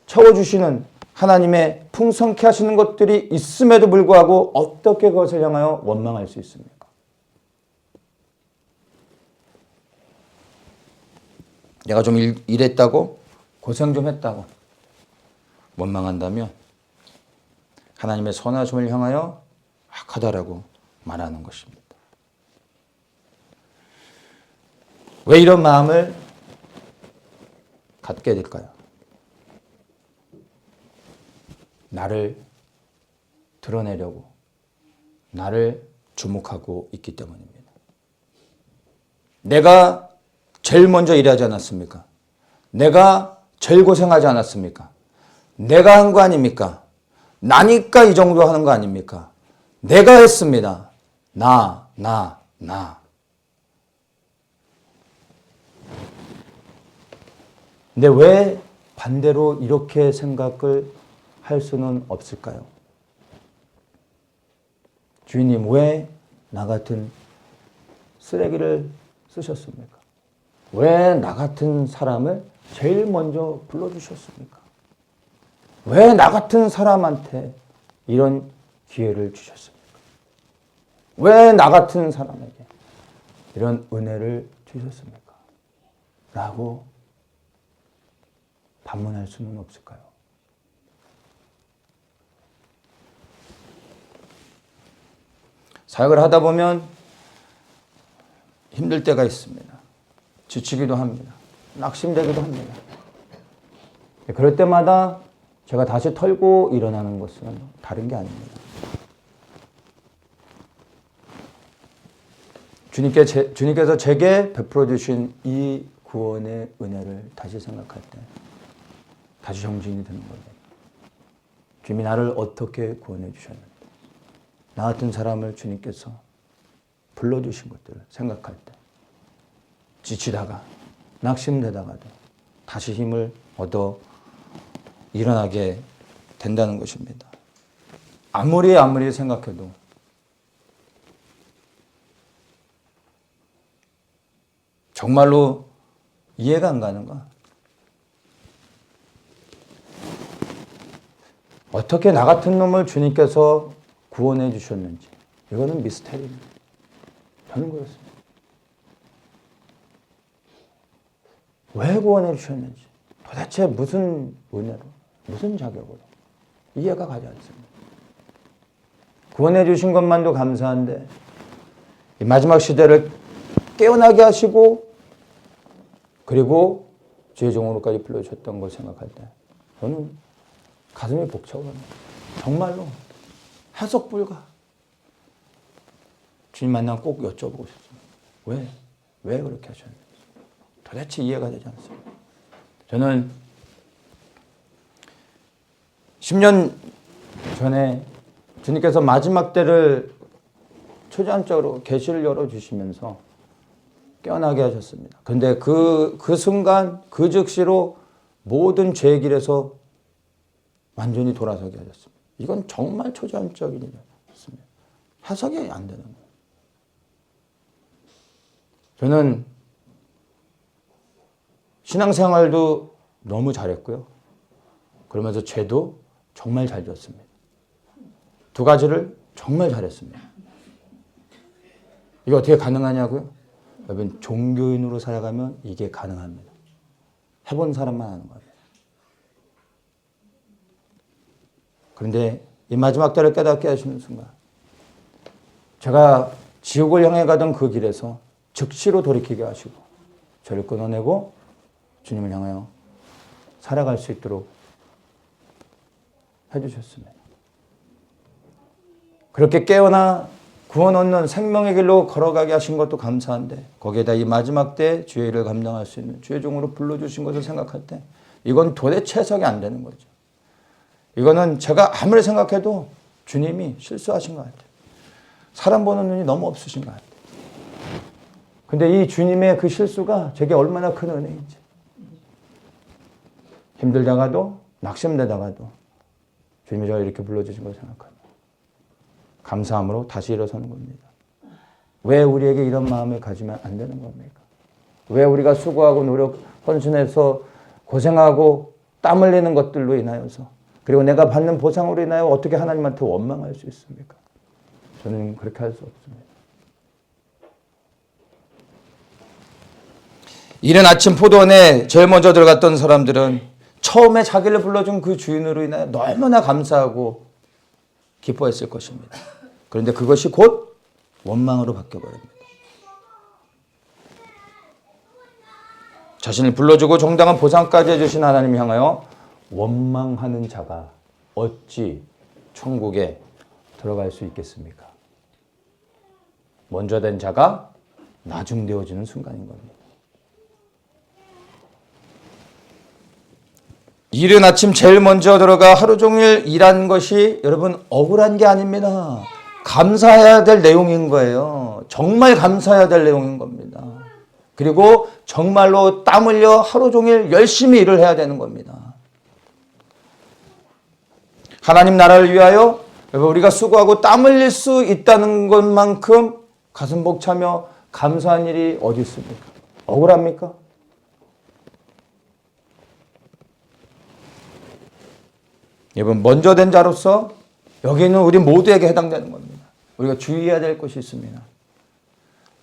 채워주시는 하나님의 풍성케 하시는 것들이 있음에도 불구하고 어떻게 그것을 향하여 원망할 수 있습니까? 내가 좀 일했다고 고생 좀 했다고 원망한다면 하나님의 선하심을 향하여 악하다라고 말하는 것입니다. 왜 이런 마음을 갖게 될까요? 나를 드러내려고 나를 주목하고 있기 때문입니다. 내가 제일 먼저 일하지 않았습니까? 내가 제일 고생하지 않았습니까? 내가 한 거 아닙니까? 나니까 이 정도 하는 거 아닙니까? 내가 했습니다. 나. 근데 왜 반대로 이렇게 생각을 할 수는 없을까요? 주인님, 왜 나 같은 쓰레기를 쓰셨습니까? 왜 나 같은 사람을 제일 먼저 불러주셨습니까? 왜 나 같은 사람한테 이런 기회를 주셨습니까? 왜 나 같은 사람에게 이런 은혜를 주셨습니까? 라고 반문할 수는 없을까요? 사역을 하다 보면 힘들 때가 있습니다. 지치기도 합니다. 낙심되기도 합니다. 그럴 때마다 제가 다시 털고 일어나는 것은 다른 게 아닙니다. 주님께서 제게 베풀어 주신 이 구원의 은혜를 다시 생각할 때 다시 정진이 되는 겁니다. 주님이 나를 어떻게 구원해 주셨는지, 나 같은 사람을 주님께서 불러주신 것들을 생각할 때 지치다가 낙심되다가도 다시 힘을 얻어 일어나게 된다는 것입니다. 아무리 생각해도 정말로 이해가 안 가는 거야. 어떻게 나 같은 놈을 주님께서 구원해 주셨는지, 이거는 미스테리입니다. 저는 그렇습니다. 왜 구원해 주셨는지, 도대체 무슨 은혜로, 무슨 자격으로 이해가 가지 않습니다. 구원해 주신 것만도 감사한데 이 마지막 시대를 깨어나게 하시고 그리고 주의 종으로까지 불러주셨던 걸 생각할 때 저는 가슴이 벅차오릅니다. 정말로 해석 불가. 주님 만나면 꼭 여쭤보고 싶습니다. 왜 그렇게 하셨는지. 도대체 이해가 되지 않습니다. 저는 10년 전에 주님께서 마지막 때를 초자연적으로 계시를 열어주시면서 깨어나게 하셨습니다. 그런데 그 순간 그 즉시로 모든 죄의 길에서 완전히 돌아서게 하셨습니다. 이건 정말 초자연적인 일이었습니다. 해석이 안 되는 거예요. 저는 신앙생활도 너무 잘했고요. 그러면서 죄도 정말 잘 졌습니다. 두 가지를 정말 잘했습니다. 이게 어떻게 가능하냐고요? 여러분, 종교인으로 살아가면 이게 가능합니다. 해본 사람만 하는 겁니다. 그런데 이 마지막 때를 깨닫게 하시는 순간 제가 지옥을 향해 가던 그 길에서 즉시로 돌이키게 하시고 저를 끊어내고 주님을 향하여 살아갈 수 있도록 해주셨습니다. 그렇게 깨어나 구원 얻는 생명의 길로 걸어가게 하신 것도 감사한데 거기에다 이 마지막 때 주의 일을 감당할 수 있는 주의 종으로 불러주신 것을 생각할 때 이건 도대체 해석이 안 되는 거죠. 이거는 제가 아무리 생각해도 주님이 실수하신 것 같아요. 사람 보는 눈이 너무 없으신 것 같아요. 근데 이 주님의 그 실수가 제게 얼마나 큰 은혜인지. 힘들다가도 낙심되다가도 주님이 저를 이렇게 불러주신 걸 생각합니다. 감사함으로 다시 일어서는 겁니다. 왜 우리에게 이런 마음을 가지면 안 되는 겁니까? 왜 우리가 수고하고 노력, 헌신해서 고생하고 땀 흘리는 것들로 인하여서 그리고 내가 받는 보상으로 인하여 어떻게 하나님한테 원망할 수 있습니까? 저는 그렇게 할 수 없습니다. 이른 아침 포도원에 제일 먼저 들어갔던 사람들은 처음에 자기를 불러준 그 주인으로 인하여 너무나 감사하고 기뻐했을 것입니다. 그런데 그것이 곧 원망으로 바뀌어버립니다. 자신을 불러주고 정당한 보상까지 해주신 하나님 향하여 원망하는 자가 어찌 천국에 들어갈 수 있겠습니까? 먼저 된 자가 나중되어지는 순간인 겁니다. 이른 아침 제일 먼저 들어가 하루 종일 일한 것이 여러분 억울한 게 아닙니다. 감사해야 될 내용인 거예요. 정말 감사해야 될 내용인 겁니다. 그리고 정말로 땀 흘려 하루 종일 열심히 일을 해야 되는 겁니다. 하나님 나라를 위하여 우리가 수고하고 땀 흘릴 수 있다는 것만큼 가슴 벅차며 감사한 일이 어디 있습니까? 억울합니까? 여러분, 먼저 된 자로서 여기는 우리 모두에게 해당되는 겁니다. 우리가 주의해야 될 것이 있습니다.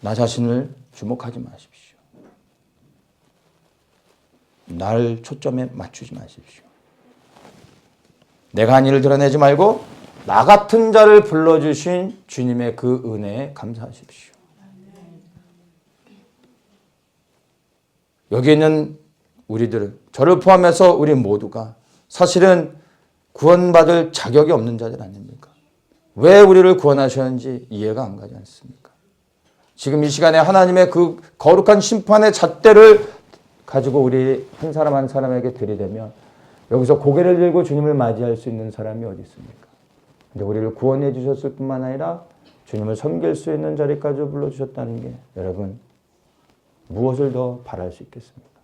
나 자신을 주목하지 마십시오. 날 초점에 맞추지 마십시오. 내가 한 일을 드러내지 말고 나 같은 자를 불러주신 주님의 그 은혜에 감사하십시오. 여기 있는 우리들, 저를 포함해서 우리 모두가 사실은 구원받을 자격이 없는 자들 아닙니까? 왜 우리를 구원하셨는지 이해가 안 가지 않습니까? 지금 이 시간에 하나님의 그 거룩한 심판의 잣대를 가지고 우리 한 사람 한 사람에게 들이대면 여기서 고개를 들고 주님을 맞이할 수 있는 사람이 어디 있습니까? 근데 우리를 구원해 주셨을 뿐만 아니라 주님을 섬길 수 있는 자리까지 불러주셨다는 게 여러분 무엇을 더 바랄 수 있겠습니까?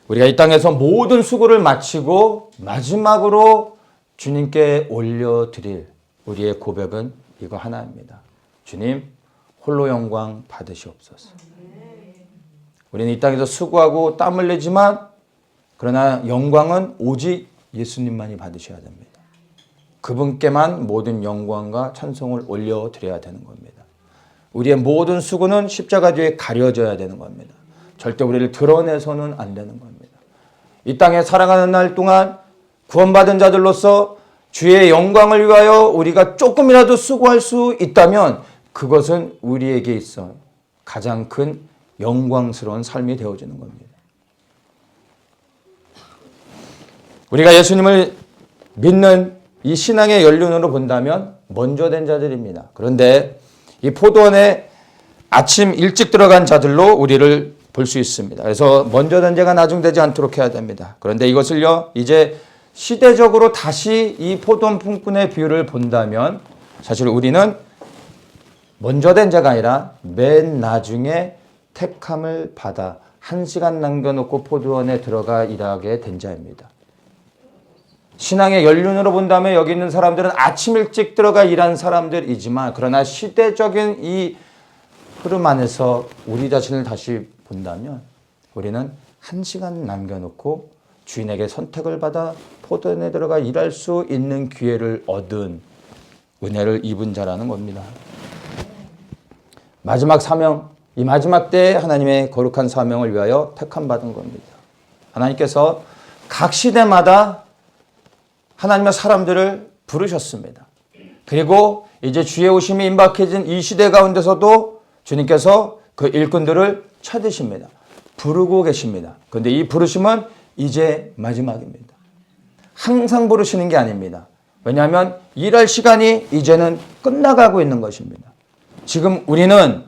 우리가 이 땅에서 모든 수고를 마치고 마지막으로 주님께 올려드릴 우리의 고백은 이거 하나입니다. 주님 홀로 영광 받으시옵소서. 우리는 이 땅에서 수고하고 땀 흘리지만 그러나 영광은 오직 예수님만이 받으셔야 됩니다. 그분께만 모든 영광과 찬송을 올려드려야 되는 겁니다. 우리의 모든 수고는 십자가 뒤에 가려져야 되는 겁니다. 절대 우리를 드러내서는 안 되는 겁니다. 이 땅에 살아가는 날 동안 구원받은 자들로서 주의 영광을 위하여 우리가 조금이라도 수고할 수 있다면 그것은 우리에게 있어 가장 큰 영광스러운 삶이 되어지는 겁니다. 우리가 예수님을 믿는 이 신앙의 연륜으로 본다면 먼저 된 자들입니다. 그런데 이 포도원에 아침 일찍 들어간 자들로 우리를 볼 수 있습니다. 그래서 먼저 된 자가 나중되지 않도록 해야 됩니다. 그런데 이것을요, 이제 시대적으로 다시 이 포도원 품꾼의 비유를 본다면 사실 우리는 먼저 된 자가 아니라 맨 나중에 택함을 받아 1시간 남겨놓고 포도원에 들어가 일하게 된 자입니다. 신앙의 연륜으로 본다면 여기 있는 사람들은 아침 일찍 들어가 일한 사람들이지만 그러나 시대적인 이 흐름 안에서 우리 자신을 다시 본다면 우리는 1시간 남겨놓고 주인에게 선택을 받아 포도원에 들어가 일할 수 있는 기회를 얻은 은혜를 입은 자라는 겁니다. 마지막 사명, 이 마지막 때에 하나님의 거룩한 사명을 위하여 택함받은 겁니다. 하나님께서 각 시대마다 하나님의 사람들을 부르셨습니다. 그리고 이제 주의 오심이 임박해진 이 시대 가운데서도 주님께서 그 일꾼들을 찾으십니다. 부르고 계십니다. 그런데 이 부르심은 이제 마지막입니다. 항상 부르시는 게 아닙니다. 왜냐하면 일할 시간이 이제는 끝나가고 있는 것입니다. 지금 우리는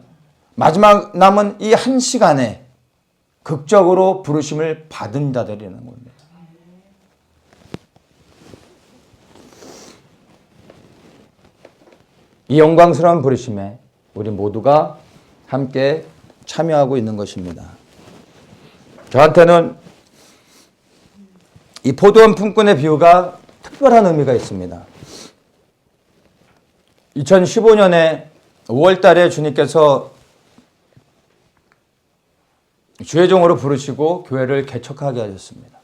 마지막 남은 이 1시간에 극적으로 부르심을 받은 자들이라는 겁니다. 이 영광스러운 부르심에 우리 모두가 함께 참여하고 있는 것입니다. 저한테는 이 포도원 품꾼의 비유가 특별한 의미가 있습니다. 2015년에 5월 달에 주님께서 주의 종으로 부르시고 교회를 개척하게 하셨습니다.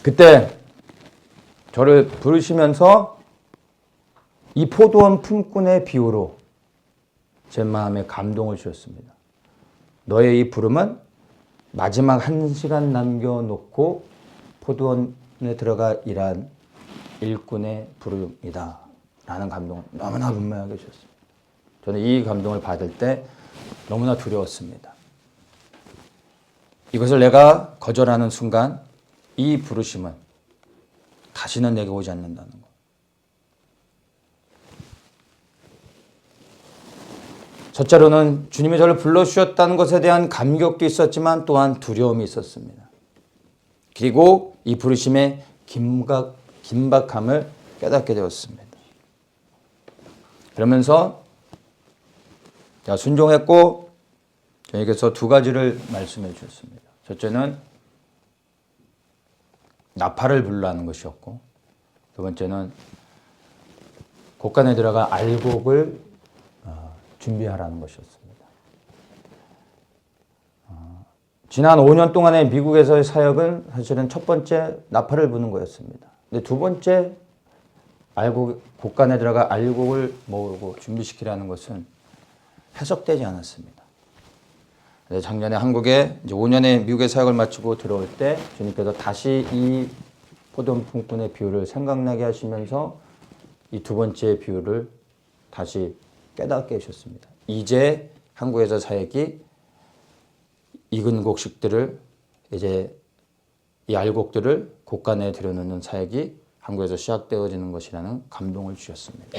그때 저를 부르시면서 이 포도원 품꾼의 비유로 제 마음에 감동을 주셨습니다. 너의 이 부름은 마지막 1시간 남겨놓고 포도원에 들어가 일한 일꾼의 부름이다 라는 감동을 너무나 분명하게 주셨습니다. 저는 이 감동을 받을 때 너무나 두려웠습니다. 이것을 내가 거절하는 순간 이 부르심은 다시는 내게 오지 않는다는 것. 첫째로는 주님이 저를 불러주셨다는 것에 대한 감격도 있었지만 또한 두려움이 있었습니다. 그리고 이 부르심의 긴박함을 깨닫게 되었습니다. 그러면서 순종했고 저에게서 두 가지를 말씀해 주셨습니다. 첫째는 나팔을 불라는 것이었고 두 번째는 곡간에 들어가 알곡을 준비하라는 것이었습니다. 지난 5년 동안의 미국에서의 사역은 사실은 첫 번째 나팔을 부는 거였습니다. 근데 두 번째 곡간에 들어가 알곡을 모으고 준비시키라는 것은 해석되지 않았습니다. 작년에 한국에 이제 5년의 미국의 사역을 마치고 들어올 때 주님께서 다시 이 포도원 품꾼의 비유를 생각나게 하시면서 이 두 번째 비유를 다시 깨닫게 해주셨습니다. 이제 한국에서 사역이 익은 곡식들을 이제 이 알곡들을 곡간에 들여놓는 사역이 한국에서 시작되어지는 것이라는 감동을 주셨습니다.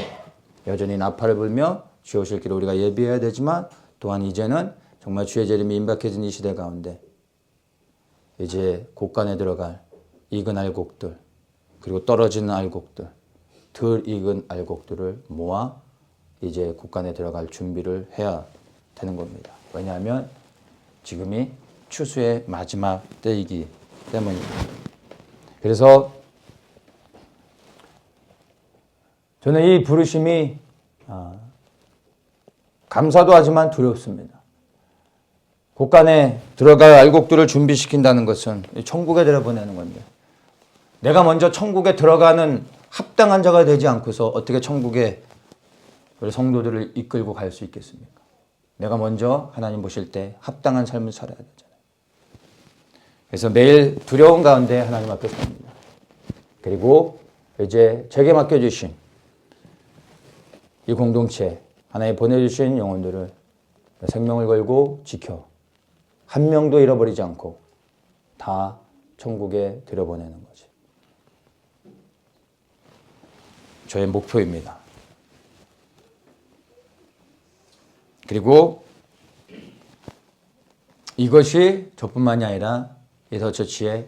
여전히 나팔을 불며 주의 오실 길을 우리가 예비해야 되지만 또한 이제는 정말 주의 재림이 임박해진 이 시대 가운데 이제 곡간에 들어갈 익은 알곡들 그리고 떨어지는 알곡들 덜 익은 알곡들을 모아 이제 곡간에 들어갈 준비를 해야 되는 겁니다. 왜냐하면 지금이 추수의 마지막 때이기 때문입니다. 그래서 저는 이 부르심이 감사도 하지만 두렵습니다. 곡간에 들어갈 알곡들을 준비시킨다는 것은 천국에 들여보내는 건데 내가 먼저 천국에 들어가는 합당한 자가 되지 않고서 어떻게 천국에 우리 성도들을 이끌고 갈 수 있겠습니까? 내가 먼저 하나님 보실 때 합당한 삶을 살아야 되잖아요. 그래서 매일 두려운 가운데 하나님 앞에 섭니다. 그리고 이제 제게 맡겨주신 이 공동체 하나님 보내주신 영혼들을 생명을 걸고 지켜 한 명도 잃어버리지 않고 다 천국에 들여보내는 거지. 저의 목표입니다. 그리고 이것이 저뿐만이 아니라 예서처치에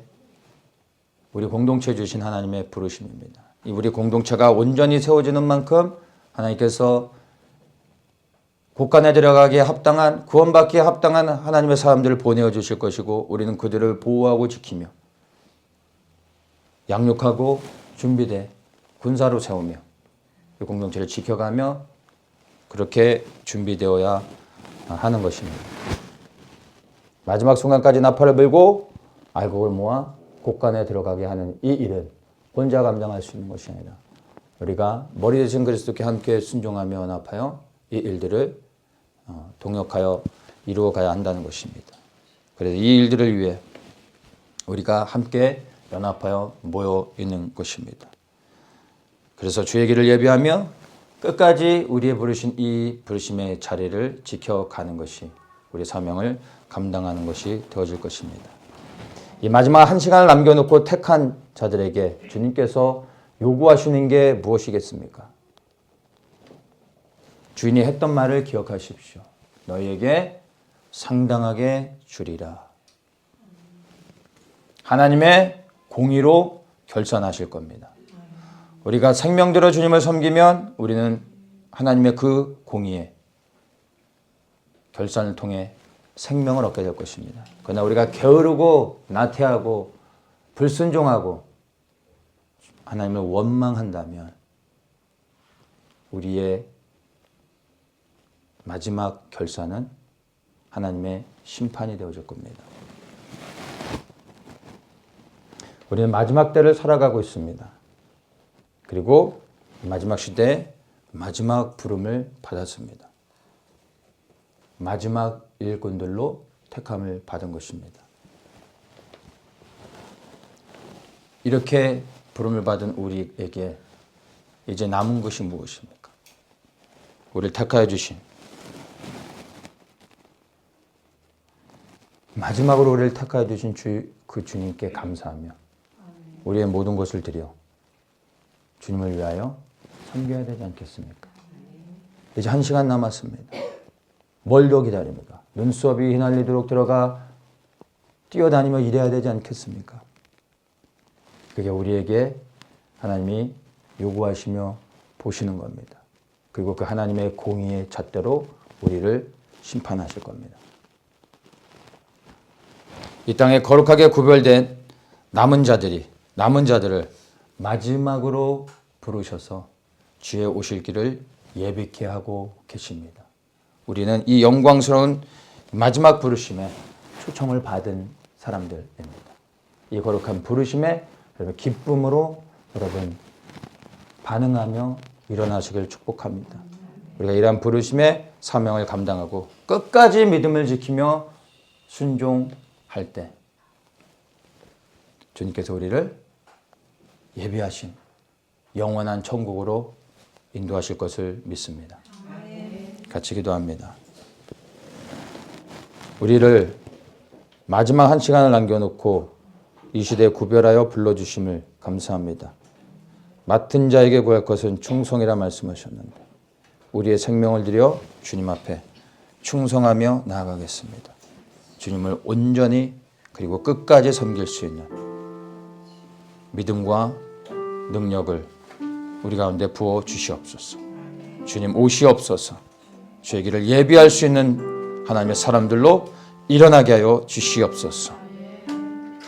우리 공동체에 주신 하나님의 부르심입니다. 우리 공동체가 온전히 세워지는 만큼 하나님께서 곡간에 들어가기에 합당한 구원받기에 합당한 하나님의 사람들을 보내어 주실 것이고 우리는 그들을 보호하고 지키며 양육하고 준비돼 군사로 세우며 이 공동체를 지켜가며 그렇게 준비되어야 하는 것입니다. 마지막 순간까지 나팔을 불고 알곡을 모아 곡간에 들어가게 하는 이 일은 혼자 감당할 수 있는 것이 아니라 우리가 머리 대신 그리스도께 함께 순종하며 연합하여 이 일들을 동역하여 이루어가야 한다는 것입니다. 그래서 이 일들을 위해 우리가 함께 연합하여 모여 있는 것입니다. 그래서 주의 길을 예비하며 끝까지 우리의 부르신 이 부르심의 자리를 지켜가는 것이 우리 사명을 감당하는 것이 되어질 것입니다. 이 마지막 한 시간을 남겨놓고 택한 자들에게 주님께서 요구하시는 게 무엇이겠습니까? 주인이 했던 말을 기억하십시오. 너희에게 상당하게 주리라. 하나님의 공의로 결산하실 겁니다. 우리가 생명 들어 주님을 섬기면 우리는 하나님의 그 공의에 결산을 통해 생명을 얻게 될 것입니다. 그러나 우리가 게으르고 나태하고 불순종하고 하나님을 원망한다면 우리의 마지막 결산은 하나님의 심판이 되어질 겁니다. 우리는 마지막 때를 살아가고 있습니다. 그리고 마지막 시대에 마지막 부름을 받았습니다. 마지막 일꾼들로 택함을 받은 것입니다. 이렇게 부름을 받은 우리에게 이제 남은 것이 무엇입니까? 우리를 택하여 주신 마지막으로 우리를 택하여 주신 그 주님께 감사하며 우리의 모든 것을 드려 주님을 위하여 섬겨야 되지 않겠습니까? 이제 1시간 남았습니다. 뭘 더 기다립니까? 눈썹이 휘날리도록 들어가 뛰어다니며 일해야 되지 않겠습니까? 그게 우리에게 하나님이 요구하시며 보시는 겁니다. 그리고 그 하나님의 공의의 잣대로 우리를 심판하실 겁니다. 이 땅에 거룩하게 구별된 남은 자들을 마지막으로 부르셔서 주의 오실 길을 예비케 하고 계십니다. 우리는 이 영광스러운 마지막 부르심에 초청을 받은 사람들입니다. 이 거룩한 부르심에 여러분 기쁨으로 여러분 반응하며 일어나시길 축복합니다. 우리가 이러한 부르심의 사명을 감당하고 끝까지 믿음을 지키며 순종할 때 주님께서 우리를 예비하신 영원한 천국으로 인도하실 것을 믿습니다. 같이 기도합니다. 우리를 마지막 한 시간을 남겨놓고 이 시대에 구별하여 불러주심을 감사합니다. 맡은 자에게 구할 것은 충성이라 말씀하셨는데 우리의 생명을 들여 주님 앞에 충성하며 나아가겠습니다. 주님을 온전히 그리고 끝까지 섬길 수 있는 믿음과 능력을 우리 가운데 부어 주시옵소서. 주님 오시옵소서. 주의 길을 예비할 수 있는 하나님의 사람들로 일어나게 하여 주시옵소서.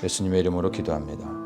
예수님의 이름으로 기도합니다.